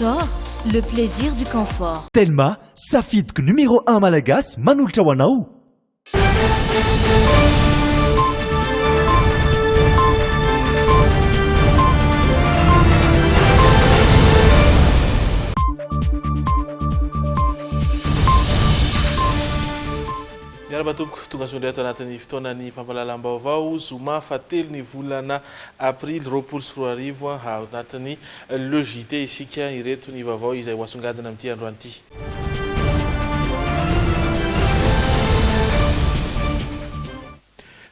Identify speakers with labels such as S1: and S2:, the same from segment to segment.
S1: Ressort, le plaisir du confort.
S2: Telma, safidiko numéro 1 malagasy manolotra ho anao.
S3: Miarabatoko tonga sondray ato anatin'ny fotoanany fampalalam-baovao zoma fatelo ny volana aprily roapolo sy roa arivo ao anatin'ny le JT isika ireto ny vaovao izay ho asongadina amin'ity androany ity.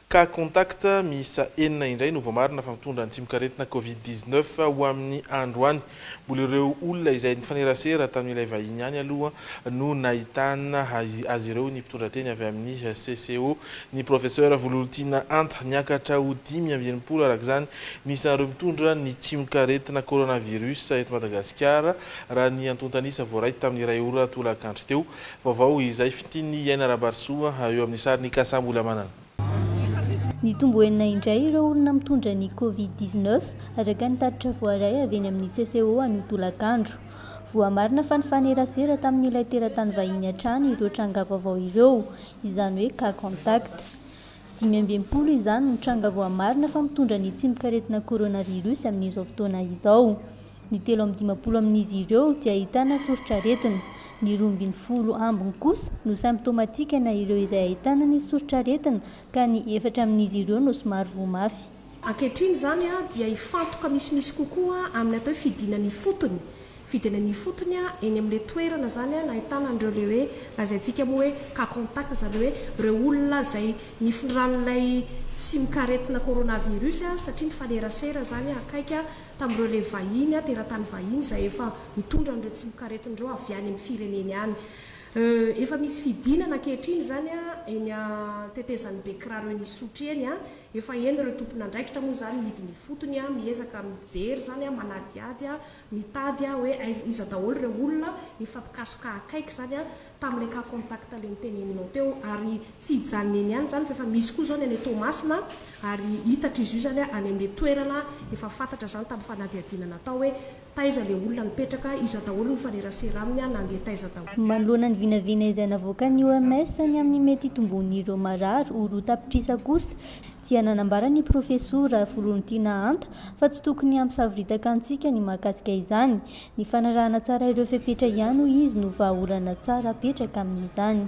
S3: Cas contact misa enina indray no voamarina fa mitondra ny tsimikaretina Covid-19 ho amin'ny androany. Mbola ireo olona izay nifanerasera tamin'ilay vahiny any aloha no nahitana azy ireo ny mpitondra teny avy amin'ny CCO ny professeur Vololotina Anta niakatra ho 10 araka izany nisan'ireo mitondra ny tsimikaretina coronavirus eto Madagasikara raha ny antontanisa voaray tamin'ny iray ora tolakandro teo. Vaovao izay fitiny Iaina Rabarsoa eo amin'ny sariny Kasambola manana.
S4: Ny tombo enina indray ireo olona mitondra ny Covid-19 araka ny taritra voaray avy eny amin'ny CCO anio tolakandro. Voamarina fa nifanerasera tamin'ilay teratany vahiny hatrany ireo tranga vaovao ireo, izany hoe cas contact. 520 izany no tranga voamarina fa mitondra ny tsimikaretina coronavirus amin'izao fotoana izao. Ny 350 amin'izy ireo dia ahitana soritra-retina. Ny 12 ambiny kosa no symptomatika na ireo izay ahitana ny soritra-retina ka ny 4 amin'izy ireo no somary voamafy.
S5: Ankehitriny zany dia ifantoka misimisy kokoa amin'ny atao fidinan'ny fotony. Fidinan'ny fotony eny amin'ilay toerana zany nahitana andreo le hoe lazaintsika moa hoe cas contact zany hoe ireo olona izay nifindranoilay tsimikaretina coronavirus satria nifanerasera zany akaika tamin'ireo le vahiny teratany vahiny izay efa mitondra andreo tsimikaretina ireo avy any amin'ny fireneny any. Efa misy fidinana ankehitriny zany eny tetezan'ny Bekiraro eny Isotry eny efa eny ireo tompon'andraikitra moa zany midiny fotony miezaka mijery zany manadiady mitady hoe iza daholo ireo olona nifampikasoka akaiky zany tamin'ilay cas contact le niteneninao teo ary tsy hijanona eny ihany zany fa efa misy koa zao ny any Tomasina ary hitatra izy io zany any amin'ilay toerana efa fantatra zany tamin'ny fanadiadiana natao hoe taiza le olona nipetraka iza daholo nifanerasera aminy nandeha taiza daholo.
S4: Manoloana ny vinavina izay navoakan'ny OMS ny amin'ny mety itombon'ireo marary ho roa tapitrisa kosa dia nanambara ny profesora Vololotina Anta fa tsy tokony ampisafiritaka antsika ny mahakasika izany. Ny fanarahana tsara ireo fepetra ihany izy no vahaolana tsara apetraka amin'izany.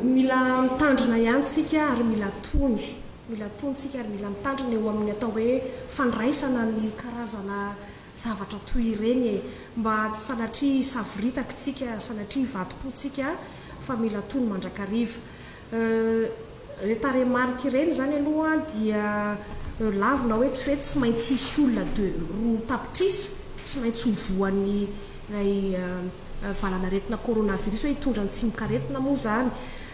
S5: Mila mitandrina ihany tsika ary mila tony. Mila tontsika ary mila mitandrina eo amin'ny atao hoe fandraisana ny karazana zavatra toy ireny mba tsy sanatria safiritaka tsika sanatria vatom-potsika fa mila tony mandrakariva. Taremarika ireny zany aloha dia lavina hoe tsy maintsy hisy olona roa tapitrisa tsy maintsy hovoan'ny valanaretina coronavirus hoe hitondra ny tsimikaretina moa zany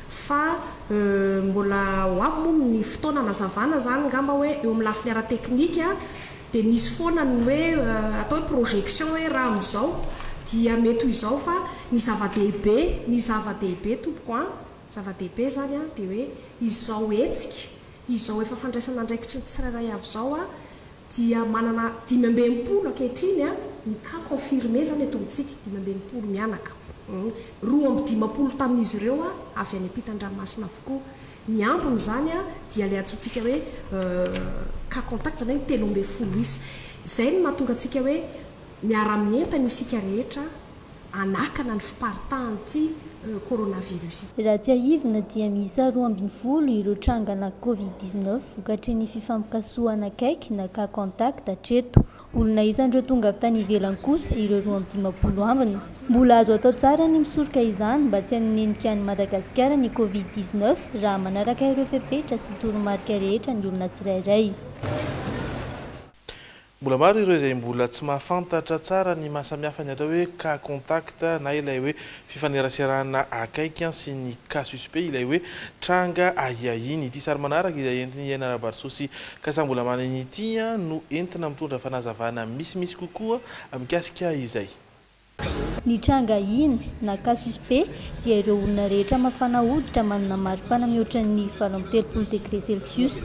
S5: fa mbola ho avy moa ny fotoana nazavana zany ngamba hoe eo amin'ny lafiny ara-teknika dia misy foana ny hoe atao hoe projection hoe raha amin'izao dia mety ho izao fa ny zava-dehibe tompoko zava-dehibe zany dia hoe izao hetsika izao efa fandraisana andraikitra ny tsirairay avy zao dia manana 520 ankehitriny ny cas confirmé zany eto amintsika 520 mianaka 250 tamin'izy ireo avy any ampitan-dranomasina avokoa. Ny ambiny zany dia le atsotsika hoe cas contact zany 320 isy. Izay no mahatonga antsika hoe miara-mientana isika rehetra anakana ny fiparitahan'ity coronavirus.
S4: Raha tsy ahivina dia miisa 12 ireo trangana Covid-19 vokatry ny fifampikasoana akaiky na cas contact hatreto. Olona isan'ireo tonga avy tany ivelany kosa ireo 250 ambiny. Mbola azo atao tsara ny misoroka izany mba tsy hanenika any Madagasikara ny Covid-19 raha manaraka ireo fepetra sy toromarika rehetra ny olona tsirairay.
S3: Mbola maro ireo izay mbola tsy mahafantatra tsara ny mahasamihafa ny atao hoe cas contact na ilay hoe fifaneraserana akaiky sy ny cas suspect ilay hoe tranga ahiahiny. Ity sary manaraka izay entin'ny Iaina Rabarsoa sy Kasambola manana ity no entina mitondra fanazavana misimisy kokoa mikasika izay.
S4: Ny tranga iny na cas suspect dia ireo olona rehetra mafana hoditra manana maripana mihoatra ny 40 degré Celsius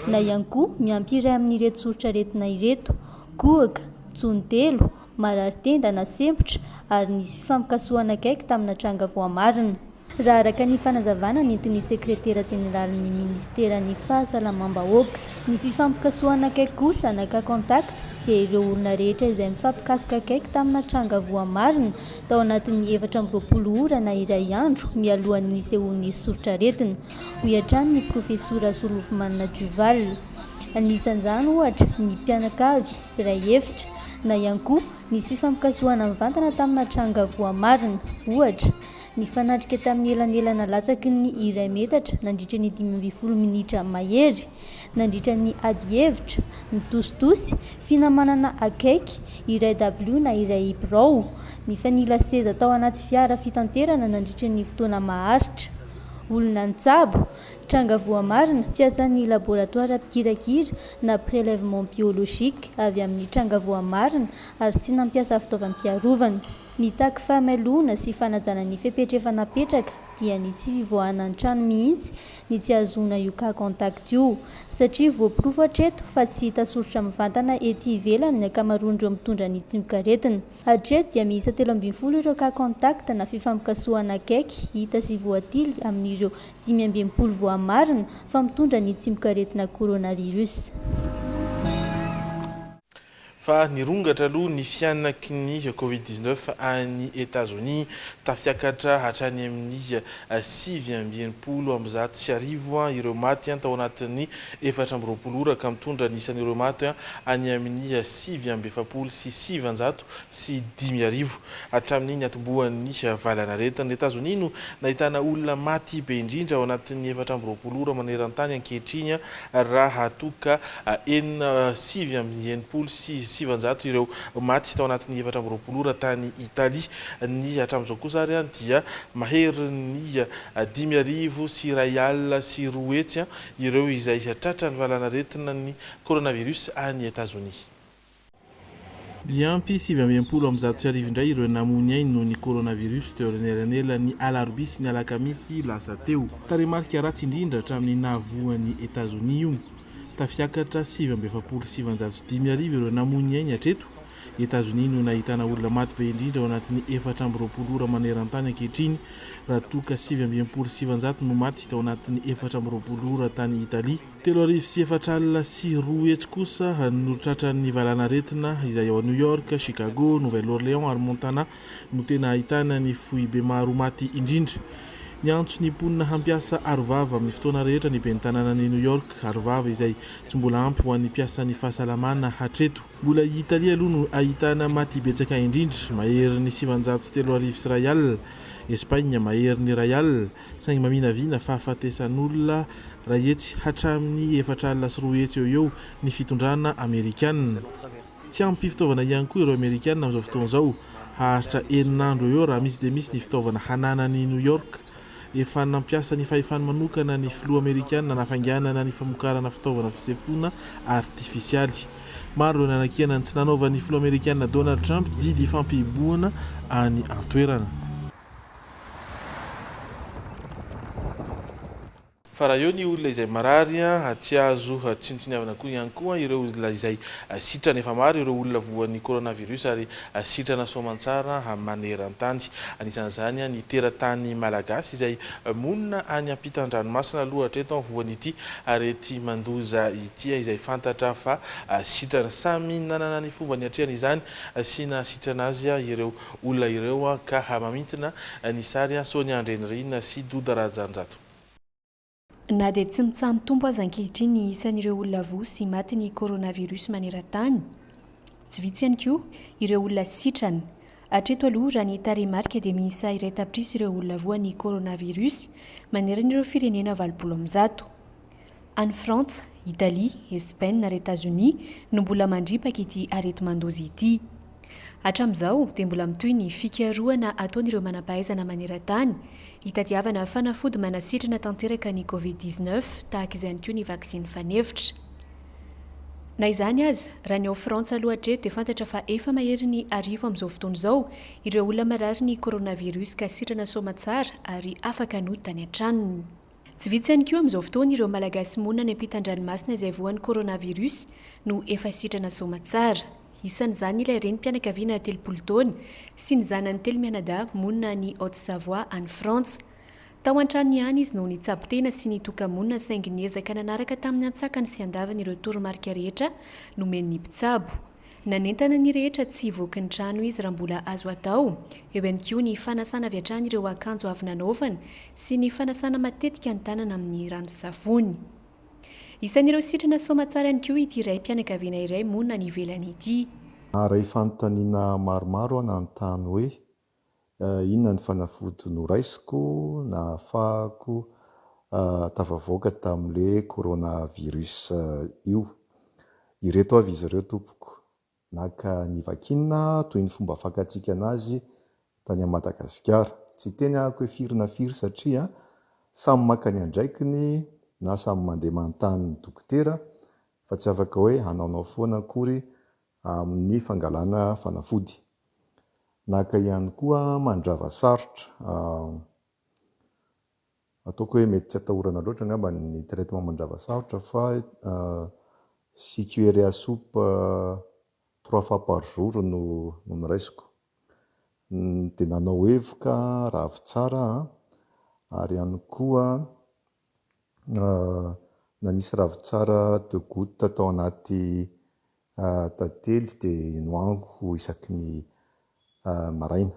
S4: na ihany koa miampy iray amin'ireto soritra retina ireto, goaka, tsontelo, marary tenda na sempotra ary nisy fifampikasoana akaiky tamina tranga voamarina. Raha araka ny fanazavana nentin'ny sekretera jeneralin'ny ministeran'ny fahasalamam-bahoaka, ny fifampikasoana akaiky kosa naka contact dia ireo olona rehetra izay mifampikasoka akaiky tamina tranga voamarina tao anatin'ny 7 orana iray andro mialohan'ny nisehoan'ny sorotraretina, hoy hatrany ny profesora Solofomana Duval. Anisan'izany ohatra ny mpianakavy, iray efitra na ihany koa nisy fifampikasoana mivantana tamina tranga voamarina, ohatra ny fanatrika tamin'ny elanelana latsaky ny 1 metatra nandritra ny 15 minitra mahery, nandritra ny ady hevitra, ny tositosy, finamanana akaiky, iray W na iray birao, ny fanila seza tao anaty fiara fitanterana nandritra ny fotoana maharitra, olona nitsabo, tranga voamarina, mpiasan'ny laboratoire mpikirakira na prélèvement biologique avy amin'ny tranga voamarina ary tsy nampiasa fitaovam-piarovana. Mitaky fahamelona sy fanajana ny fepetrefanapetraka dia ny tsy fivoahan'ny trano mihitsy ny tsy azona io cas contact io, satria voapirofo hatreto fa tsy hita soritra mivantana ety ivelany ny ankamaroan'ireo mitondra ny tsimikaretina. Hatreto dia miisa 13 ireo cas contact na fifampikasoana akaiky hita sy voatily amin'ireo 520 voamarina fa mitondra ny tsimikaretina coronavirus.
S3: Fa nirongatra aloha ny fianaky ny Covid-19 any États-Unis tafiakatra hatrany amin'ny 820 ireo maty tao anatin'ny 420 ora ka mitondra ny isan'ireo maty any amin'ny 770 sy 700 sy 10,000 hatramin'ny atombohan'ny valanaretina. Ny États-Unis no nahitana olona maty be indrindra ao anatin'ny 420 ora maneran-tany ankehitriny raha toka 770 sy 700 ireo maty tao anatin'ny 420 ora tany Italia. Ny hatramin'izao kosa ary dia mahery ny 10,000 sy R1 sy R2 ireo izay tratra ny valanaretina ny coronavirus any États-Unis. Liampy 720 indray ireo namony ainy noho ny coronavirus teo reneranela ny alarobia sy ny alakamisy lasa teo. Taremarika ratsy indrindra hatramin'ny nahavoan'ny États-Unis io. Tafiakatra 710 ireo namony ainy hatreto. États-Unis no nahitana olona maty be indrindra ao anatin'ny 420 ora maneran-tany ankehitriny raha toka 770 no maty tao anatin'ny 420 ora tany Italia. 304 sy 2 kosa no tratran'ny valanaretina izay ao New York, Chicago, Nouvelle-Orléans ary Montana no tena ahitana ny fohy be maro maty indrindra. Ny antso ny ponina hampiasa arovava amin'ny fotoana rehetra ny ben'ny tanànan'i New York, arovava izay tsy mbola ampy ho an'ny mpiasan'ny fahasalamana hatreto. Mbola Italia aloha no ahitana maty betsaka indrindra, mahery ny 703 sy R1, Espagne mahery ny R1, saingy maminavina fa hafatesan'olona rahetsy hatramin'ny 4 sy 2 eo ny fitondrana Amerikanina. Tsy ampy fitaovana ihany koa ireo Amerikanina amin'izao fotoana izao, haharitra 9 andro eo raha misy dia misy ny fitaovana hananan'i New York. Efa nampiasa ny fahefany manokana ny filoha Amerikanina nafanganana ny famokarana fitaovana fisefona artifisialy. Maro ireo nanakihana ny tsy nanaovan'ny filoha Amerikanina Donald Trump didy fampiboana any antoerana. Fa raha eo ny olona izay marary tsy azo tsinotsinavana koa ihany koa ireo olona izay sitrana efa maro ireo olona voan'ny coronavirus ary sitrana soamantsara maneran-tany. Anisan'izany ny teratany malagasy izay monina any ampitan-dranomasina aloha hatreto voan'ity arety mandoza ity izay fantatra fa sitrana samy nanana ny fomba ny atrehany izany sy na sitrana azy ireo olona ireo ka mamintina ny sary Sonia Andrenirina sy Doda Rajanjato.
S6: Na dia tsy mitsamy tompo aza ankehitriny ny isan'ireo olona voa sy maty ny coronavirus maneran-tany. Tsy vitsy ihany koa ireo olona sitrana. Hatreto aloha raha ny taremarika dia miisa iray tapitrisa ireo olona voa ny coronavirus maneran'ireo firenena 20. Any Frantsa, Italia, Espagne ary États-Unis no mbola mandripaka ity arety mandozy ity. Hatramin'izao dia mbola mitohy ny fikarohana ataon'ireo manam-pahaizana maneran-tany hitadiavana fanafody manasitrana tanteraka ny Covid-19 tahaka izany koa ny vaksiny fanevitra. Na izany aza, raha ny ao Frantsa aloha hatreto dia fantatra fa efa mahery ny 10 amin'izao fotoana izao ireo olona marary ny coronavirus ka sitrana soamantsara ary afaka nota tany an-tranony. Tsy vitsy ihany koa amin'izao fotoana ireo malagasy monina ny ampitan-dranomasina izay voan'ny coronavirus no efa sitrana soamantsara. isan'izany ilay renim-pianakaviana 30 taona sy ny zanany telo mianadahy monina ny Haute-Savoie any Frantsa. Tao an-trano ihany izy no nitsabo-tena sy nitoka-monina saingy niezaka nanaraka tamin'ny antsakany sy andavan'ireo toromarika rehetra nomen'ny mpitsabo. Nanentana ny rehetra tsy voky ny trano izy raha mbola azo atao. Eo ihany koa ny fanasana avy hatrany ireo akanjo avy nanaovana sy ny fanasana matetika ny tanana amin'ny ranon-tsavony. Isan'ireo sitrana soma tsara ihany koa ity iray mpianakaviana iray monina ny ivelany ity.
S7: Ray fanontaniana maromaro nanontany hoe inona ny fanafody noraisiko na ahafahako tafavoaka tamin'ilay coronavirus io. Ireto avy izy ireo tompoko. Naka ny vakinina toy ny fomba fankatsika anazy tany Madagasikara. Tsy teny ahako hoe firy na firy satria samy maka ny andraikiny na samy mandeha manontany ny dokotera fa tsy afaka hoe hanaonao foana akory amin'ny fangalana fanafody. Naka ihany koa mandrava sarotra. Ataoko hoe mety tsy atahorana loatra ngamba ny traitement mandrava sarotra fa si cuillère à soupe 3 fois par jour no noraisiko. Dia nanao hevoka ravitsara ary ihany koa nanisy ravitsara de goutte tao anaty tantely dia nohango isaky ny maraina.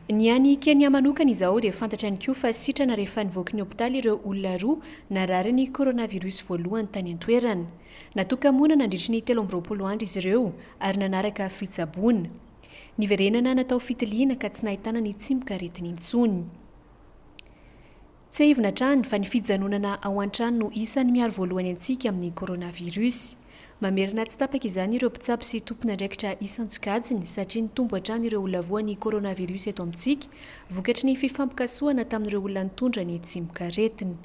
S6: Ny any Kenya manokana izao dia fantatra ihany koa fa sitrana rehefa nivoaka ny hopitaly ireo olona roa narary ny coronavirus voalohany tany an-toerana. Natoka-monana nandritra ny 13 andro izy ireo ary nanaraka fitsaboana. Niverenana natao fitiliana ka tsy nahitana ny tsimok'aretina intsony. Tsy ahivina trany fa ny fijanonana ao an-trano no isan'ny miaro voalohany antsika amin'ny coronavirus. Mamerina tsy tapaka izany ireo mpitsabo sy tompon'andraikitra isan-tsokajiny satria nitombo hatrany ireo olona voan'ny coronavirus eto amintsika vokatry ny fifampikasoana tamin'ireo olona nitondra ny tsimok'aretina.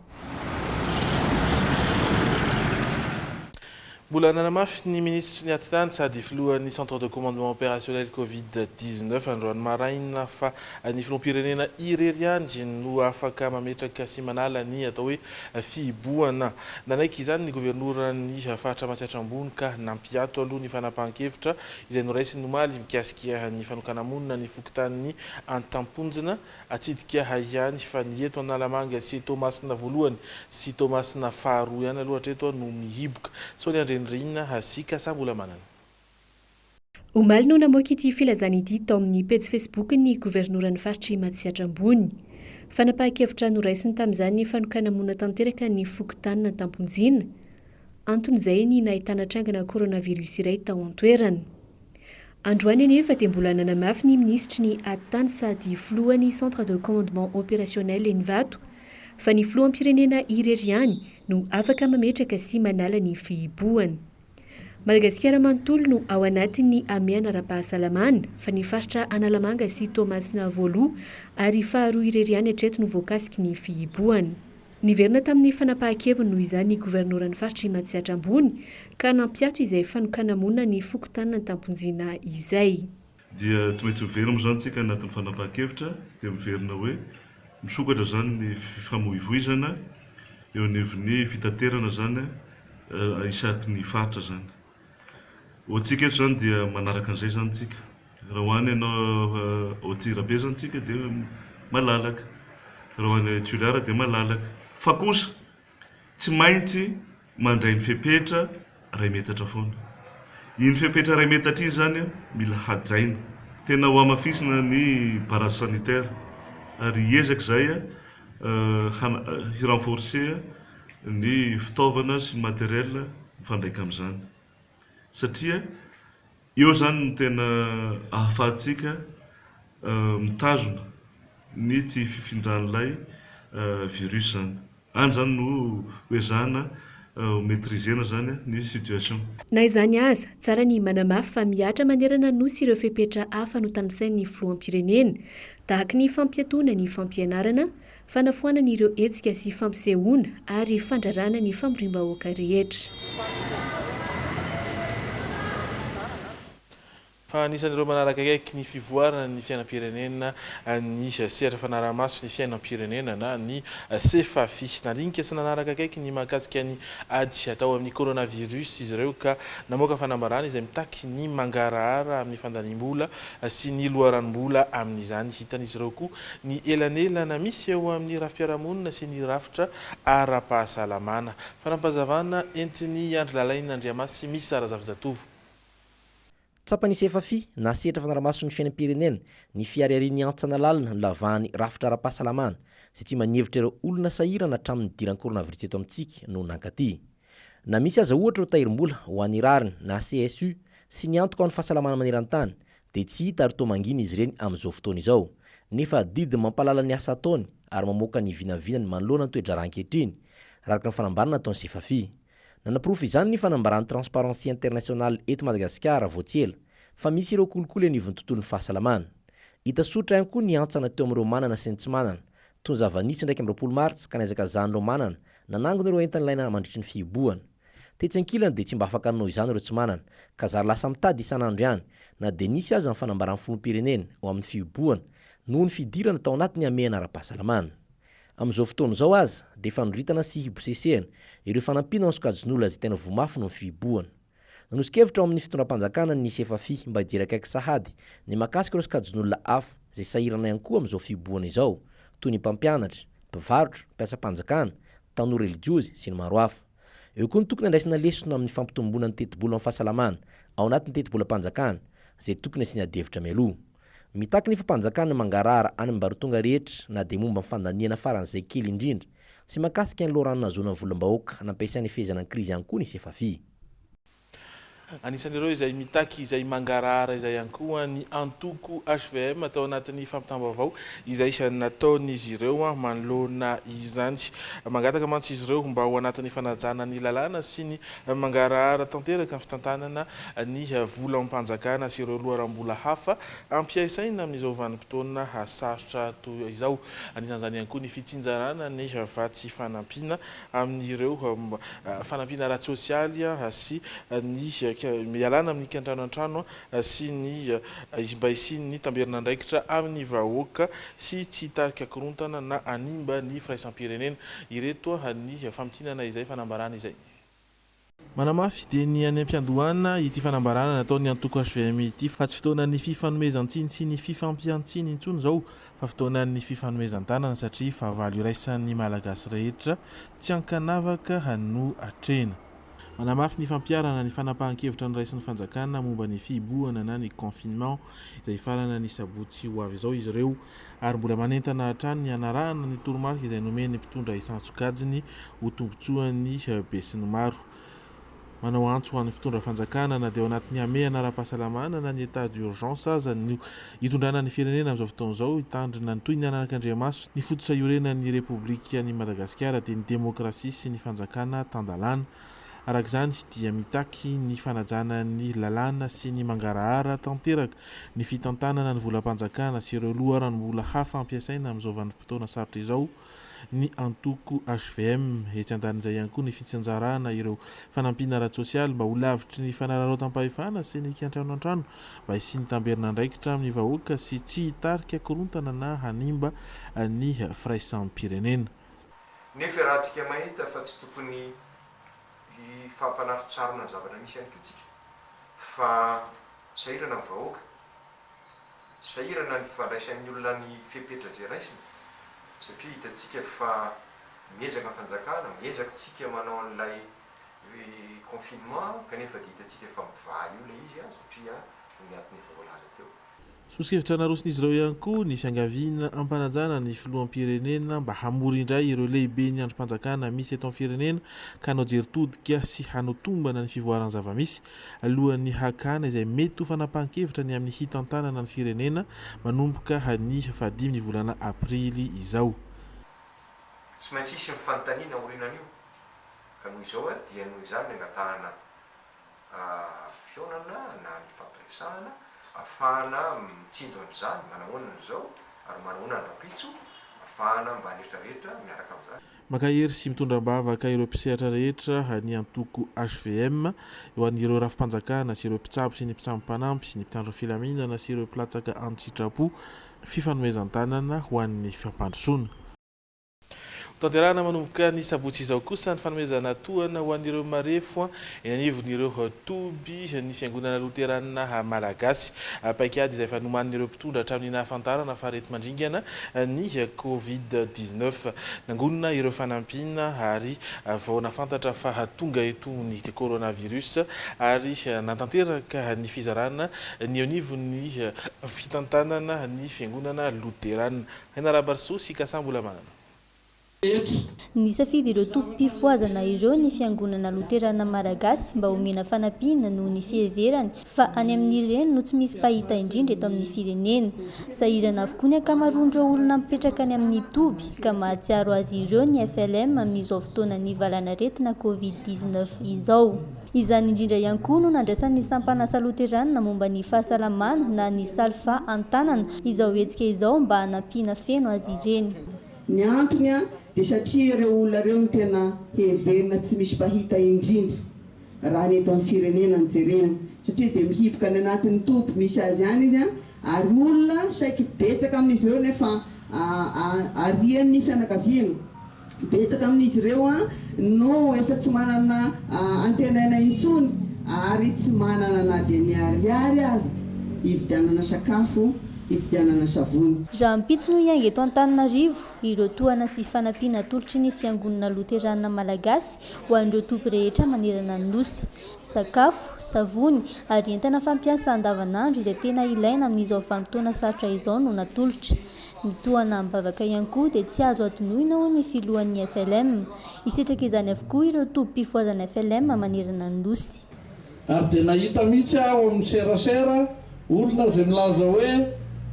S3: Mbola nanamafy ny ministry ny atitany sady filohan'ny centre de commandement opérationnel Covid-19 androany maraina fa ny filoham-pirenena irery ihany no afaka mametraka sy manala ny atao hoe fihiboana. Nanaiky izany ny governoran'ny faritra Matsiatra Ambony ka nampiato aloha ny fanapahan-kevitra izay noraisiny nomaly mikasika ny fanokana monina ny fokotanin'ny antamponjina atsidika ihany fa ny eto Analamanga sy Tomasina voalohany sy Tomasina faharoa ihany aloha hatreto no mihiboka. So Rina hasika sambola manana.
S6: Omaly no namoaka ity filazana ity tao amin'ny page Facebook ny governoran'ny faritry Matsiatra Ambony. Fanapahan-kevitra noraisiny tamin'izany ny fanokana monina tanteraka ny fokotanina tamponjina. Anton'izay ny nahitana trangana coronavirus iray tao an-toerana. Androany anefa dia mbola nanamafy ny ministry ny atitany sady filohan'ny centre de commandement opérationnel Envato fa ny filoham-pirenena irery ihany no afaka mametraka sy manala ny fihiboana. Madagasikara manontolo no ao anatin'ny amiana ara-pahasalamana fa ny faritra Analamanga sy Tomasina voaloha ary faharoa irery ihany hatreto no voakasiky ny fihiboana. Niverina tamin'ny fanapahan-keviny noho izany governoran'ny faritry Matsiatra Ambony ka nampiato izay fanokana monina ny fokotanina ny tamponjina izay.
S8: Dia tsy maintsy miverina moa zany tsika anatin'ny fanapahan-kevitra dia miverina hoe misokatra zany ny fifamoivoizana eo anivon'ny fitaterana zany isaky ny faritra zany. Ohatsika eto zany dia manaraka an'izay zany tsika. Raha hoany ianao Aotsirabe zany tsika dia malalaka. Raha hoany Tsiolara dia malalaka. Fa kosa tsy maintsy mandray ny fepetra 2 metatra foana. Iny fepetra 2 metatra iny zany mila hajaina. Tena ho amafisina ny barrage sanitaire ary hiezaka zay hirenforcer ny fitaovana sy matériel mifandraika amin'izany. Satria eo zany no tena ahafahantsika mitazona ny tsy fifindran'ilay virus zany. Any zany no hoezahana maîtrisena zany ny situation.
S6: Na izany aza, tsara ny manamafy fa miatra manerana nosy ireo fepetra hafa no tanisain'ny filoham-pirenena, tahaka ny fampiatoana ny fampianarana, fanafoanana ireo hetsika sy fampisehoana ary fandrarana ny famorim-bahoaka rehetra.
S3: fa anisan'ireo manaraka akaiky ny fivoarana ny fiainam-pirenena ny sehatra fanaramaso ny fiainam-pirenena na ny sefafi narinika sy nanaraka akaiky ny mahakasika ny ady atao amin'ny coronavirus izy ireo ka namoaka fanambarana izay mitaky ny mangarahara amin'ny fandanim-bola sy ny loharam-bola amin'izany hitan'izy ireo koa ny elanelana misy eo amin'ny rafim-piarahamonina sy ny rafitra ara-pahasalamana fanampazavana entiny andro lalaina Andriamasy misy sarazavy-jatovo
S9: Tsapan'isy efafi na sehatra fanaramaso ny fiainam-pirenena ny fiariarian'ny antsana lalina ny lavahany rafitra ara-pahasalamana sy tsy manevitra ireo olona sahirana hatramin'ny diran'ny coronavirus eto amintsika no nankaty. Na misy aza ohatra ho tahirim-bola ho an'ny rariny na CSU sy ny antoka ho an'ny fahasalamana maneran-tany dia tsy hita ary toa mangina izy ireny amin'izao fotoana izao. Nefa didiny mampalala ny asa ataony ary mamoaka ny vinavinany manoloana ny toedrara ankehitriny araka ny fanambarana ataony sefafi. Nanaprofo izany ny fanambarany Transparency International eto Madagasikara voatsela fa misy ireo kolikoly anivon'ny tontolon'ny fahasalamana. Hita sotra ihany koa ny antsana teo amin'ireo manana sy ny tsy manana. Toy ny zava-nisy 9 Martsa ka naizaka zan'ireo manana nanangona ireo entana ilaina mandritry ny fihibohana. Tetsy ankilany dia tsy mba afaka hanao izany ireo tsy manana ka zary lasa mitady isan'andro ihany na dia nisy aza ny fanambarany filoham-pirenena ao amin'ny fihibohana noho ny fidirana tao anatiny hamehana ara-pahasalamana. Amin'izao fotoana izao aza dia fanoritana sy hibosesehana ireo fanampina ny sokajin'olona izay tena vomafy no fihibohana. Nanosy-kevitra ao amin'ny fitondram-panjakana ny sefafi mba hijery akaiky sahady ny mahakasika ireo sokajin'olona hafa izay sahirana ihany koa amin'izao fihibohana izao toy ny mpampianatra, mpivarotra, mpiasa-panjakana, tanora religiozy sy ny maro hafa. Eo koa ny tokony andraisana lesona amin'ny fampitombona ny teti-bola amin'ny fahasalamana ao anatin'ny teti-bolam-panjakana izay tokony asiana devitra mialoha. Mitaky ny fampanjakana mangarahara any mbarotonga rehetra na dia momba fandaniana faran'izay kely indrindra sy mahakasika ny loharanona zona volam-bahoaka nampiasain'ny fehezana ny krizy ihany koa ny sefafi.
S3: Anisan'ireo izay mitaky izay mangarahara izay ihany koa ny antoko HVM atao anatin'ny fampitambavao izay nataon'izy ireo manoloana izany. Mangataka mantsy izy ireo mba ho anatin'ny fanajana ny lalàna sy ny mangarahara tanteraka ny fitantanana ny volam-panjakana sy ireo loharam-bola hafa ampiasaina amin'izao vanim-potoana sarotra toy izao. Anisan'izany ihany koa ny fitsinjarana ny vatsy fanampiana amin'ireo fanampiana ara-tsosialy sy ny mialana amin'ny kantrano an-trano sy ny mba isiany tamberina andraikitra amin'ny vahoaka sy tsy hitarika korontana na animba ny firaisaam-pirenena ireto ny fampitinana izay fanambarana izay. Manamafy dia ny any am-piandohana ity fanambarana nataony antoko HVM ity fa tsy fotoanan'ny fifanomezan-tsiny sy ny fifampiantsiny intsony izao fa fotoanan'ny fifanomezan-tanana satria fahavalo iraisan'ny malagasy rehetra tsy ankanavaka no atrena. Manamafy ny fampiarana ny fanapahan-kevitra ny raisin'ny fanjakana momba ny fihibohana na ny confinement izay farana ny sabotsy ho avy izao izy ireo ary mbola manentana hatrany ny anarahana ny toromarika izay nomeny mpitondra isan-tsokajiny ho tombotsoan'ny be sy ny maro. Manao antso ho an'ny fitondra fanjakana na dia ao anatin'ny hamehana ara-pahasalamana na ny état d'urgence aza ny hitondrana ny firenena amin'izao fotoana izao hitandrina ny toy ny ananak'Andriamaso ny fototra iorenan'ny Repoblika ny Madagasikara dia ny demokrasia sy ny fanjakana tandalana. Arak'izany dia mitaky ny fanajana ny lalàna sy ny mangarahara tanteraka ny fitantanana ny volam-panjakana sy ireo loharam-bola hafa ampiasaina amin'izao vanim-potoana sarotra izao ny antoko HVM. Etsy andanin'izay ihany koa ny fitsinjarana ireo fanampiana ara-tsosialy mba ho lavitry ny fanararotam-pahefana sy ny kantrano an-trano mba hisiany tamberina andraikitra amin'ny vahoaka sy tsy hitarika korontana na hanimba ny firaisaam-pirenena.
S10: Nefa rahantsika mahita fa tsy tokony fampanafitsarona ny zavatra misy ihany koa tsika fa sahirana ny vahoaka, sahirana ny fandraisan'ny olona ny fepetra izay raisina satria hitantsika fa miezaka fanjakana, miezaka tsika manao an'ilay confinement kanefa dia hitantsika fa mivahy olona izy satria miatiny efa voalaza teo.
S3: Sosokevitra narosin'izy ireo ihany koa ny fiangaviana ampanajana ny filoham-pirenena mba hamory indray ireo lehibe ny androm-panjakana misy eto amin'ny firenena ka hanao jeritodika sy hanao tombana ny fivoarana zava-misy alohan'ny hakana izay mety ho fanapahan-kevitra ny amin'ny hitantanana ny firenena manomboka ny 15 volana aprily izao.
S10: Tsy maintsy isy mifanontaniana orinan'io ka noho izao dia noho izany ny angatahana fionana na ny fampiresahana afahana mitsinjo an'izany manahoana n'izao ary manahoana ny rapitso afahana mba rehetrarehetra miaraka amin'izany.
S3: makahery sy mitondra-bavaka ireo mpisehatra rehetra ny antoko HVM eo an'ireo rafim-panjakana sy ireo mpitsabo sy ny mpitsabo-panampy sy ny mpitandro filaminana sy ireo mpilatsaka an-tsitrapo fifanomezan-tanana ho an'ny fiampandrosoana. Tanterana manomboka ny sabotsy izao kosa ny fanomezana tohana ho an'ireo marefo eny anivon'ireo toby ny fiangonana loterana malagasy paikady izay fanomanin'ireo mpitondra hatramin'ny nahafantarana fa rety mandringana ny Covid-19 nangonina ireo fanampina ary vao nafantatra fa tonga eto ny coronavirus ary natanteraka ny fizarana ny anivon'ny fitantanana ny fiangonana loterana. Hainarabarso sy kasambola manana.
S4: Nisafidy ireo tompo-pifoazana ireo ny fiangonana loterana malagasy mba homena fanampiana noho ny fiheverany fa any amin'ireny no tsy misy pahita indrindra eto amin'ny firenena. Sahirana avokoa ny ankamaroan'ireo olona mipetraka any amin'ny toby ka mahatsiaro azy ireo ny FLM amin'izao fotoana nivalana aretina Covid-19 izao. Izany indrindra ihany koa no nandraisan'ny sampanasa loterana momba ny fahasalamana na ny salfa an-tanana izao hetsika izao mba hanampiana feno azy ireny.
S11: Ny antony dia satria ireo olona ireo no tena heverina tsy misy pahita indrindra raha ny eto amin'ny firenena jerena satria dia mihiboka ny anatin'ny tompy misy azy ihany izy ary olona saiky betsaka amin'izy ireo nefa arian'ny fianakaviana betsaka amin'izy ireo no efa tsy manana antenaina intsony ary tsy manana na dia ny ariary azy hividianana sakafo ividianana savony.
S4: Raha mpitso no iainga eto Antananarivo ireo tohana sy fanampiana tolotry ny fiangonana loterana malagasy ho an'ireo tompy rehetra manerana ny nosy. Sakafo, savony ary entana fampiasa andavanandro izay tena ilaina amin'izao vanim-potoana sarotra izao no natolotra. Ny tohana mibavaka ihany koa dia tsy azo adonoina ho ny filohan'ny FLM. Isitraka izany avokoa ireo tompo-pifoazana FLM manerana ny nosy.
S12: Ary dia nahita mihitsy aho amin'ny serasera olona izay milaza hoe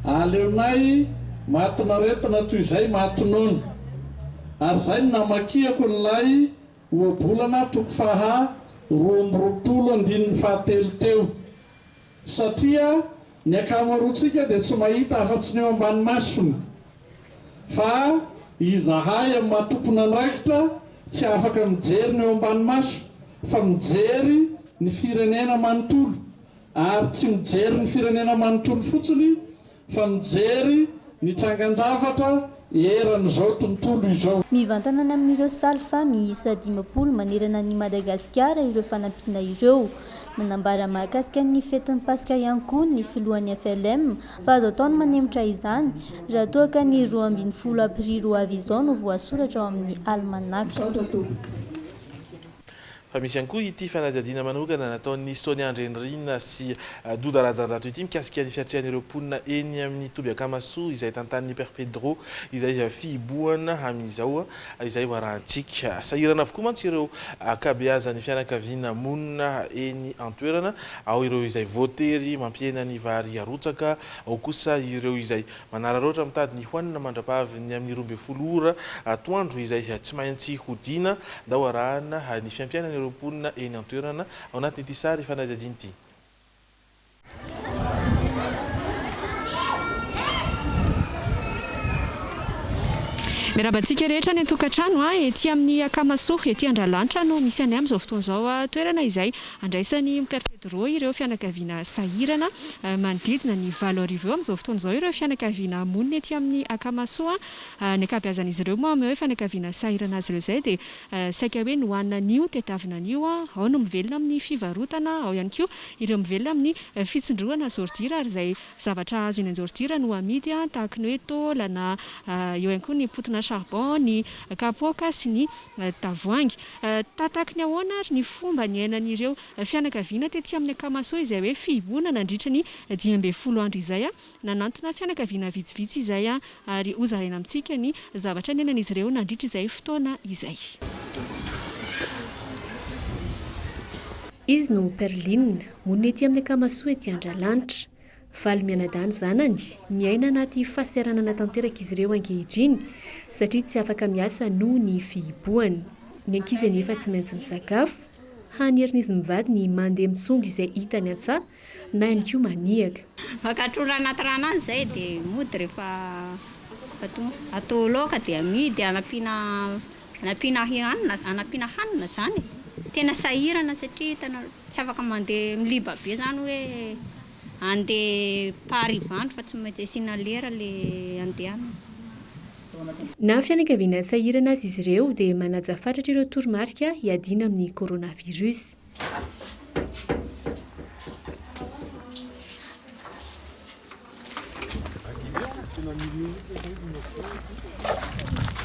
S12: aleonay matinaretina toy izay matinono ary zay no namakiako nylay oabolana toko faha 2023 teo satria ny akamaroantsika dia tsy mahita afa-tsy ny eo ambany masony fa izahay amin'ny matopona andraikitra tsy afaka mijery ny eo ambany maso fa mijery ny firenena manontolo ary tsy mijery ny firenena manontolo fotsiny fa mijery ny trangan-javatra eran'izao tontolo izao.
S4: Mivantana any amin'ireo salfa miisa 10 manerana ny Madagasikara ireo fanampiana ireo. Nanambara mahakasika ny fetin'ny Paska ihany koa ny filohan'ny FLM fa azo ataony manemotra izany raha toa ka ny 12 aprily avy izao no voasoratra ao amin'ny almanaka.
S3: Fa misy ihany koa ity fanadihadiana manokana nataon'ny Sonia Andrendrina sy Doda Razandrato ity mikasika ny fiatrian'ireo mponina eny amin'ny Toby Akamaso izay tantanin'ny Père Pedro izay fihiboana amin'izao izay hoarahantsika. Sahirana avokoa mantsy ireo akabeazan'ny fianakaviana monina eny antoerana ao ireo izay voatery mampiena ny vary arotsaka ao kosa ireo izay manararoatra mitady ny hoanina mandrapaviny amin'ny 12 ora atoandro izay tsy maintsy hodina ndao arahana ny fiampianana ireo mponina eny antoerana ao anatin'ity sary fanadihadiana ity.
S6: Mirabantsika rehetra ny tokantrano ety amin'ny Akamaso ety Andralanitra no misy any amin'izao fotoana izao toerana izay andraisan'ny Père Pedro ireo fianakaviana sahirana manodidina ny 7 arivo amin'izao fotoana izao ireo fianakaviana monina ety amin'ny Akamaso ny akabeazan'izy ireo moa amin'ny hoe fianakaviana sahirana azy ireo izay dia saika hoe nohanina an'io tetavina an'io ao no mivelona amin'ny fivarotana ao ihany koa ireo mivelona amin'ny fitsindroana zordira ary izay zavatra azo eny anjordira no amidy tahaka ny hoe taolana eo ihany koa ny potona charbon ny kapoaka sy ny tavoahangy tataka ny ahoana ary ny fomba ny ainan'ireo fianakaviana tetỳ amin'ny Akamaso izay hoe fihiboana nandritra ny 12 andro izay nanantona fianakaviana vitsivitsy izay ary hozaraina amintsika ny zavatra ny ainan'izy ireo nandritra izay fotoana izay. Izy no Perline monina ety amin'ny Akamaso ety Andralanitra. Faly mianadany zanany miaina anaty fahasaranana tanteraka izy ireo ankehitriny satria tsy afaka miasa noho ny fihiboany. Ny ankizy anefa tsy maintsy misakafo, hanerin'izy mivady ny mandeha mitsonga izay hitany an-tsaha na ihany koa maniaka.
S13: Vakatrora anaty rano any izay dia mody rehefa atao laoka dia amidy anampiana anampiana hanina zany tena sahirana satria tena tsy afaka mandeha miliba be zany hoe andeha parivandro fa tsy maintsy asiana lera le andehana.
S6: Na fianakaviana sahirana azy izy ireo dia manaja fatratra ireo toromarika hiadiana amin'ny coronavirus.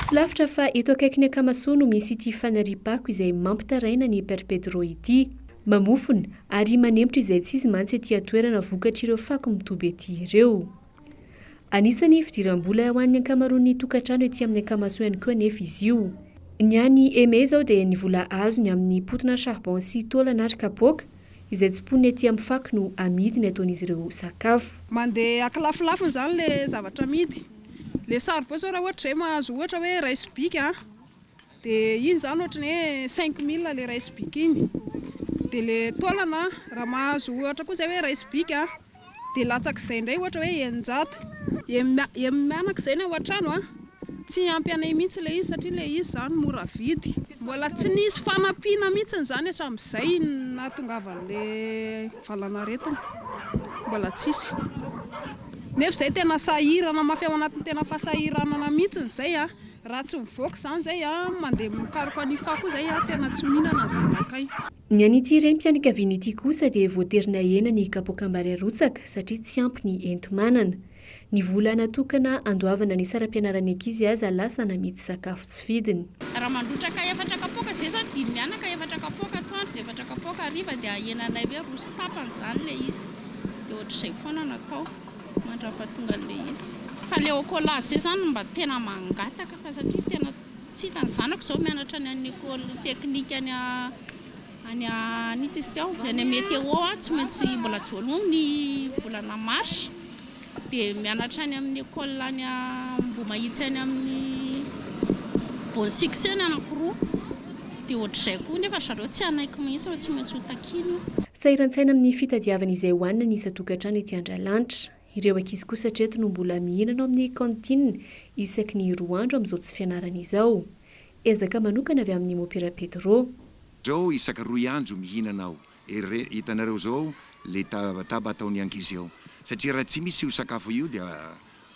S6: Tsy lavitra fa eto akaikin'ny Akamasoa no misy ity fanariam-pako izay mampitaraina ny perpétro ity. Mamofona ary manempotra izay tsy izy mantsy ety toerana vokatra ireo fako mitoby ety ireo. Anisany fidiram-bola ho an'ny ankamaroan'ny tokantrano ety amin'ny Akamasoa ihany koa anefa izy io. Ny any Eme izao dia ny vola azony amin'ny potona charbon sy taolana ary kapoaka izay tsy poniny ety amin'ny fako no amidiny ataon'izy ireo sakafo.
S14: Mandeha akilafilafiny zany le zavatra amidy. Le saribao raha ohatra hoe mahazo ohatra hoe rice big dia iny zany ohatra ny hoe 5000 le rice big iny. Dia le taolana raha mahazo ohatra koa izay hoe rice big dia latsak'izay indray ohatra hoe 900. Emianak'izay ny ao an-trano tsy ampy anay mihitsy le izy satria le izy zany mora vidy. Mbola tsy nisy fanampiana mihitsy zany hatramin'izay nahatongavan'le valanaretina. Mbola tsisy. Nefa izay tena sahirana mafy ao anatin'ny tena fahasahiranana mihitsy izay raha tsy mivoaka zany izay mandeha mikaroka ny fako izay tena tsy mihinana izay makay.
S6: Ny an'ity renim-pianakaviana ity kosa dia voaterina hena ny kapoakambary arotsaka satria tsy ampy ny enti-manana. Ny vola natokana andoavana ny saram-pianarany ankizy aza lasa namidy sakafo tsy vidiny.
S15: Raha mandrotraka 4 kapoaka izay zao dia mianaka 4 kapoaka atoandro dia 4 kapoaka hariva dia henanay hoe roso tapany zany le izy. Dia ohatr'izay foana natao mandrapahatonga le izy. Fa le chocolat izay zany mba tena mangataka fa satria tena tsy hitany zanako izao mianatra any amin'ny école teknika any Nitisteo any météo tsy maintsy mbola tsy voalomo ny volana mars. Dia mianatra any amin'ny école any Mbomahitsy any amin'ny Bonsikisy any anankiroa. Dia ohatr'izay koa nefa zareo tsy anaiky mihitsy fa tsy maintsy ho takiny.
S6: Sahiran-tsaina amin'ny fitadiavana izay hoanina ny isa-tokantrano ety Andralanitra. Ireo ankizy kosa hatreto no mbola mihinana amin'ny kantine isaky ny 2 andro amin'izao tsy fianarana izao. Ezaka manokana avy amin'ny Mopera Petro.
S16: Zao isaka 2 andro mihinana ao. Hitanareo zao le tabataba ataon'ny ankizy ao. Satria raha tsy misy io sakafo io dia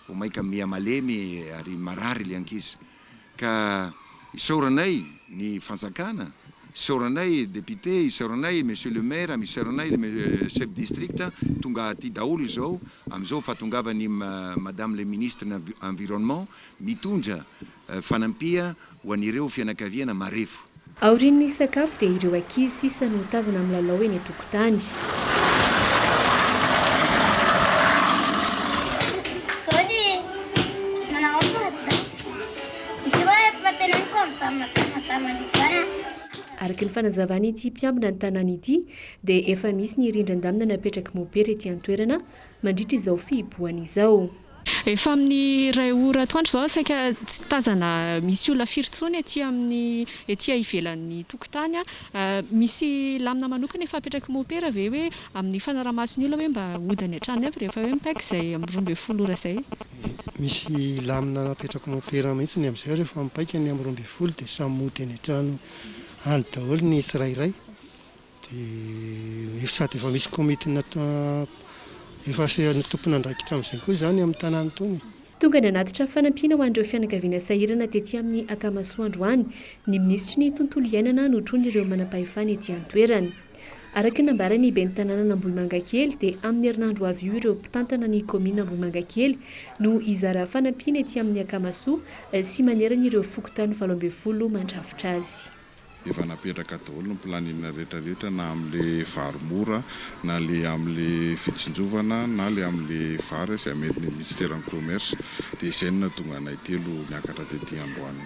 S16: ho maika mia malemy ary marary le ankizy. Ka isaoranay ny fanjakana, isaoranay député, isaoranay monsieur le maire, isaoranay le chef district tonga aty daholo izao amin'izao fahatongavany madame le ministre de l'environnement mitondra fanampia ho an'ireo fianakaviana marefo.
S6: Aorian'ny sakafo dia ireo ankizy sisa no tazana milalao eny an-tokotany. Araka ny fanazavana ity mpiambina ny tanàna ity dia efa misy ny rindran-damina napetraka Mopera ety an-toerana mandritra izao fihibohana izao.
S17: Efa amin'ny 2 ora atoandro zao saika tsy tazana misy olona firy ety ivelan'ny tokotany misy lamina manokana efa apetraka Mopera ve hoe amin'ny fanaraha-masony olona hoe mba hodany hatrany avy rehefa hoe mipaika izay amin'ny 12 ora izay.
S18: Misy lamina napetraka Mopera mihitsy ny amin'izay rehefa mipaika ny amin'ny 12 dia samy mody any an-trano any daholo ny tsirairay dia sady efa misy komitina efa tompona andraikitra amin'izay koa zany amin'ny tanàna tony.
S6: Tonga ny anatitra fanampiana ho an'ireo fianakaviana sahirana tetỳ amin'ny Akamasoa androany ny minisitry ny tontolo iainana notrony ireo manam-pahefana ety an-toerana. Araka ny nambarany ben'ny tanàna Ambohimangakely dia amin'ny herinandro avy io ireo mpitantana ny komina Ambohimangakely no hizara fanampiana ety amin'ny Akamasoa sy manerana ireo fokontany 12 mandrafitra azy.
S19: Efa napetraka daholo ny planina rehetrarehetra na amin'le varomora na le amin'le fitsinjovana na le amin'le vary izay amen'ny ministère ny commerce dia izay no nahatonga anay telo miakatra tetỳ androany.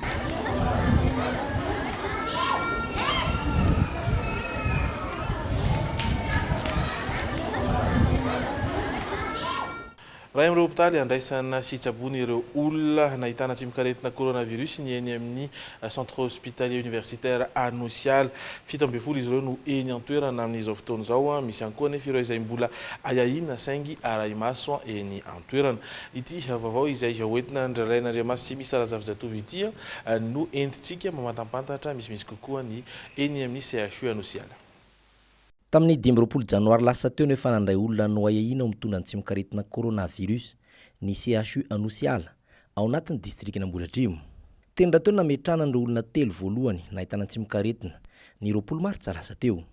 S3: raha amin'ireo hôpitaly andraisana sitsabony ireo olona nahitana tsimikaretina coronavirus ny eny amin'ny centre hospitalier universitaire Anosiala 17 izy ireo no eny antoerana amin'izao fotoana izao misy ihany koa anefa ireo izay mbola ayahina saingy araimaso eny antoerana ity vaovao izay hoentina ndralain'Andriamasy sy misy razavizatovy ity no entitsika mamatampantatra misimisy kokoa ny eny amin'ny CHU Anosiala.
S9: Tamin'ny 12 janoary lasa teo no efa nandray olona no ayahina mitondra ny tsimikaretina coronavirus ny CHU Anosiala ao anatin'ny distrikina Ambohidratrimo. Teny teo nametrahana ny olona 3 voalohany nahitana tsimikaretina ny 20 martsa lasa teo.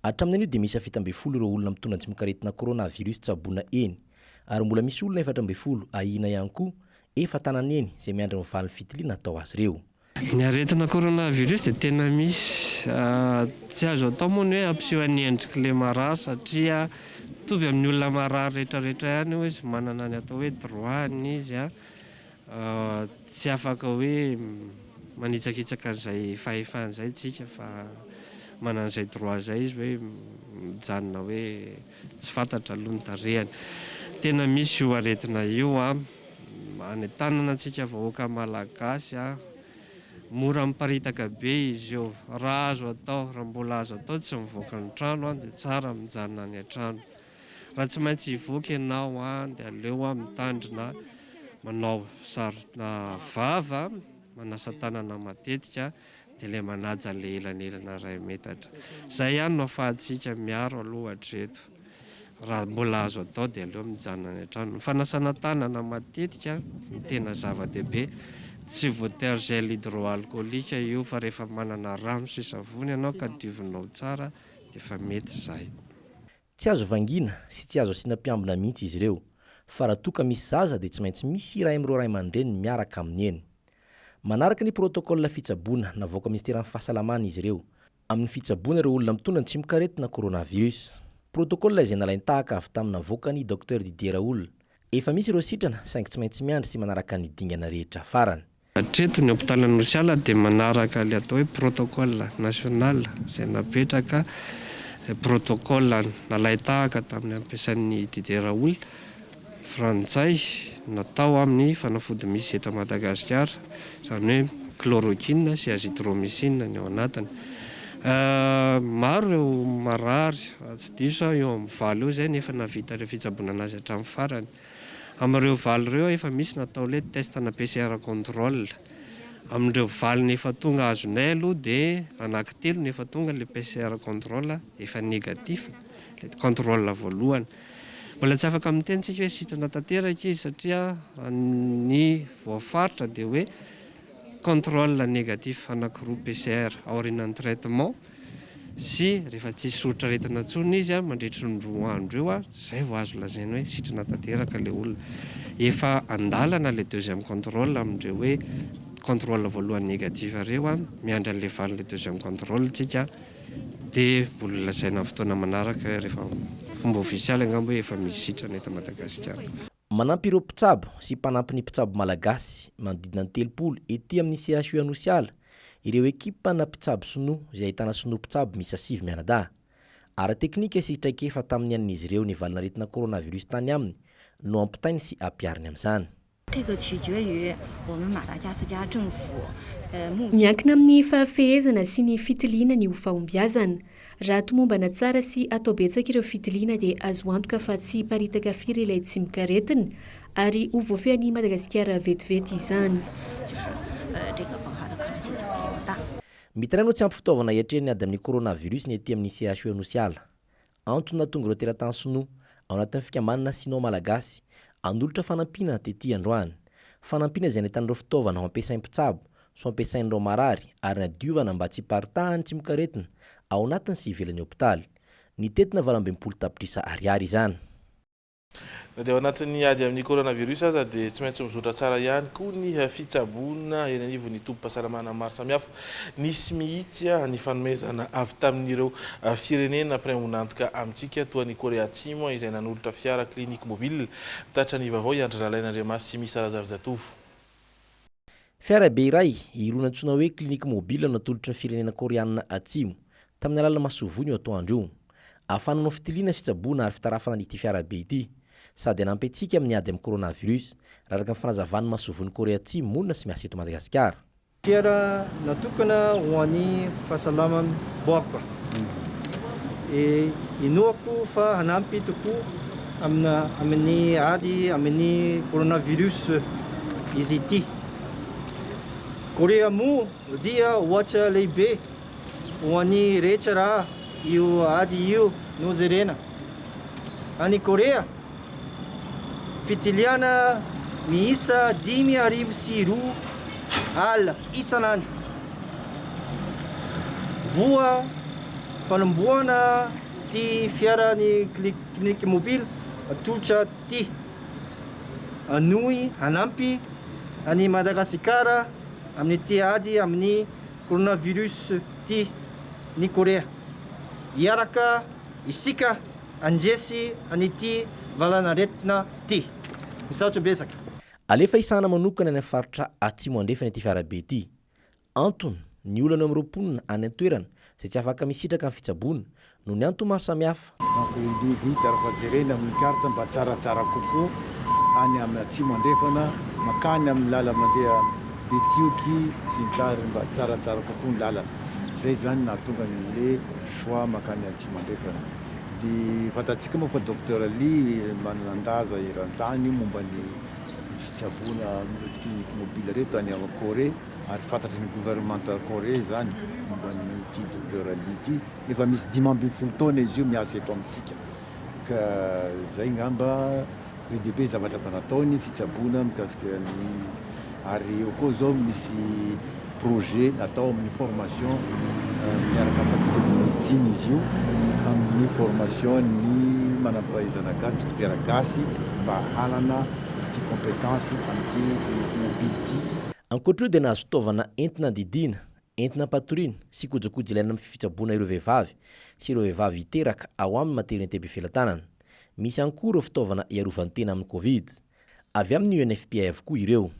S9: Hatramin'io dia misy 17 ireo olona mitondra ny tsimikaretina coronavirus tsabona eny ary mbola misy olona 17 ahina ihany koa efa tanany eny izay miandry mivaly fitiliana atao azy ireo.
S20: Ny aretina coronavirus dia tena misy tsy azo atao moa ny hoe ampiseho ny endrika le marary satria mitovy amin'ny olona marary rehetrarehetra ihany hoe izy manana ny atao hoe droany izy tsy afaka hoe manitsakitsaka an'izay fahefana izay tsika fa manana izay droit izay izy hoe mijanona hoe tsy fantatra aloha ny tarehany. Tena misy io aretina io any tanana antsika vahoaka malagasy mora miparitaka be izy io. Raha azo atao, raha mbola azo atao tsy mivoaka ny trano dia tsara mijanona any an-trano. Raha tsy maintsy hivoaka ianao dia aleo mitandrina manao sarina vava, manasa tanana matetika dia ilay manaja le elanelana 2 metatra. Izay ihany no ahafahantsika miaro aloha hatreto. Raha mbola azo atao dia aleo mijanona any an-trano. Ny fanasana tanana matetika tena zava-dehibe. Tsy voatery gel hydroalcoolique io fa rehefa manana rano sy savony ianao ka diovinao tsara dia efa mety izay.
S9: Tsy azo vangina sy tsy azo asiana mpiambina mihitsy izy ireo fa raha toa ka misy zaza dia tsy maintsy misy iray amin'ireo ray aman-dreny miaraka amin'ny eny. Manaraka ny protokôla fitsaboana navoaka ministeran'ny fahasalamana izy ireo amin'ny fitsaboana ireo olona mitondra ny tsimikaretina coronavirus. Protokôla izay nalainy tahaka avy tamin'ny navoakany Dr Didier Raoul. Efa misy ireo sitrana saingy tsy maintsy miandry sy manaraka ny dingana rehetra farany.
S20: Hatreto ny hôpitaly Anosiala dia manaraka le atao hoe protokôla nasional izay napetraka protokôla nalay tahaka tamin'ny ampiasan'ny Didier Raoul frantsay natao amin'ny fanafody misy eto Madagasikara izany hoe chloroquine sy azithromycine ny ao anatiny. Maro ireo marary tsy diso eo amin'ny valo eo izay nefa navita ireo fitsaboana anazy hatramin'ny farany. Amin'ireo valo ireo efa misy natao ilay testana PCR contrôle. Amin'ireo valo nefa tonga azonay aloha dia anankitelo nefa tonga ilay PCR contrôle efa négatif, ilay contrôle voalohany. Mbola tsy afaka miteny tsika hoe sitrana tanteraka izy satria ny voafaritra dia hoe contrôle négatif anankiroa PCR aorianan'ny traitement sy rehefa tsy sotra retina intsony izy mandritra ny 2 andro eo izay vao azo lazaina hoe sitrana tanteraka ilay olona. Efa andalana ilay deuxième contrôle amin'ireo hoe contrôle voalohany négatif ireo miandry an'ilay valin'ilay deuxième contrôle tsika dia mbola lazaina fotoana manaraka rehefa fomba ofisialy angamba hoe efa misy sitrana eto Madagasikara.
S9: Manampy ireo mpitsabo sy mpanampy ny mpitsabo malagasy manodidina ny 300 ety amin'ny CHU Anosiala ireo ekipa na mpitsabo sinoa izay ahitana sinoa mpitsabo misy 5 mianadahy. Ara teknika sy traikefa tamin'ny an'izy ireo ny valinaretina coronavirus tany aminy no ampitainy sy ampiariny amin'izany.
S6: Miankina amin'ny fahafehezana sy ny fitiliana ny ho fahombiazana. Raha tomombana tsara sy atao betsaka ireo fitiliana dia azo antoka fa tsy paritaka firy ilay tsimikaretina ary ho voafehan'ny Madagasikara vetivety izany.
S9: Mitaraino tsy ampy fitaovana hiatrehany ady amin'ny coronavirus ny ety amin'ny CHU Anosiala. Antony nahatonga ireo teratany sinoa ao anatin'ny fikamanana sinoa malagasy andolotra fanampiana tetỳ androany. Fanampiana izay nahitan'ireo fitaovana ho ampiasain'ny mpitsabo so ampiasain'ireo marary ary nadiovana mba tsy hiparitahany tsimikaretina ao anatiny sy ivelan'ny hôpitaly. Ny tetina 20 tapitrisa ariary izany.
S3: Dia ao anatin'ny ady amin'ny coronavirus aza dia tsy maintsy mizotra tsara ihany koa ny fitsaboana eny anivon'ny tombo-pahasalamana maro samihafa. Nisy mihitsy ny fanomezana avy tamin'ireo firenena premonantika amintsika toa ny Korea Atsimo izay nanolotra fiara klinika mobile tatra ny vaovao iandry lalain'Andriamasy sy misy razavizatovy.
S9: Fiara be iray irona antsoina hoe klinika mobile natolotra ny firenena koreana Atsimo tamin'ny alala Masovony io atoandro io. Ahafananao fitiliana fitsaboana ary fitarafana n'ity fiara be ity. sady anampitsika amin'ny ady amin'ny coronavirus raha araka ny fanazavany masovon'ny Korea Atsimo monina sy miasa eto Madagasikara.
S21: Fiara natokana ho an'ny fahasalamany boaka. Inoako fa hanampy tokoa amin'ny ady amin'ny coronavirus izy ity. Korea moa dia ohatra lehibe ho an'ny rehetra raha io ady io no jerena. Any Korea fitiliana miisa 5,2 alina isan'andro. Voa fanomboana ty fiarany clinique mobile atolotra ty anohy hanampy any Madagasikara amin'ny ty ady amin'ny coronavirus ty ny Korea. Iaraka isika andresy an'ity valanaretina ty. Misaotra besaka.
S9: Alefa isana manokana any faritra atsimo andrefana ity fiarabe ity. Antony ny olana amin'ny roaponina any an-toerana izay tsy afaka misitraka amin'ny fitsaboana no ny antony maro samihafa.
S22: Vita raha jerena amin'ny karta mba tsaratsara kokoa any amin'ny atsimo andrefana makany amin'ny lala mandeha Betioky sy ny tariny mba tsaratsara kokoa ny lalana. Zay zany nahatonga le choix makany atsimo andrefana. Dia fantatsika moa fa docteur Ly manandaza eran-tany momba ny fitsaboana clinique mobile reto any amin'ny Corée ary fantatry ny gouvernement Corée zany momba nyity docteur Ly ity. Efa misy 5 taona izy io miasa eto amintsika. Ka zay ngamba be dia be zavatra fa nataony fitsaboana mikasika ny ary eo koa zao misy projet atao amin'ny formation miaraka faculté de médecine izy io amin'ny formation ny manampahaizana gasy dokotera gasy mba hanana ity compétence amin'ity mobile ity.
S9: Ankoatra dia nahazo fitaovana entina didina, entina patoriana sy kojakoja ilaina amin'ny fitsaboana ireo vehivavy sy ireo vehivavy hiteraka ao amin'ny maternité be felan-tanana. Misy ihany koa ireo fitaovana iarovan-tena amin'ny Covid. Avy amin'ny UNFPA avokoa ireo.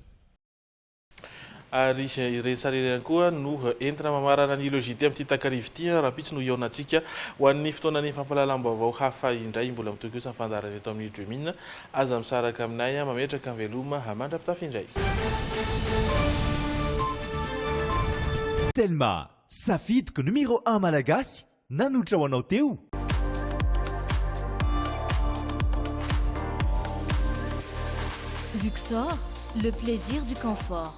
S3: Ary resarerany koa no entina mamarana ny logité amin'ity takarivo ity raha pitso no iaonantsika ho an'ny fotoanany fampalalam-baovao hafa indray mbola mitoky io samfandarana eto amin'ny Dremina aza misaraka aminay mametraka amin'ny veloma mandra-pitafy indray.
S2: Telma safidyko numéro 1 malagasy nanotra ho anao teo.
S1: Luxor, le plaisir du confort.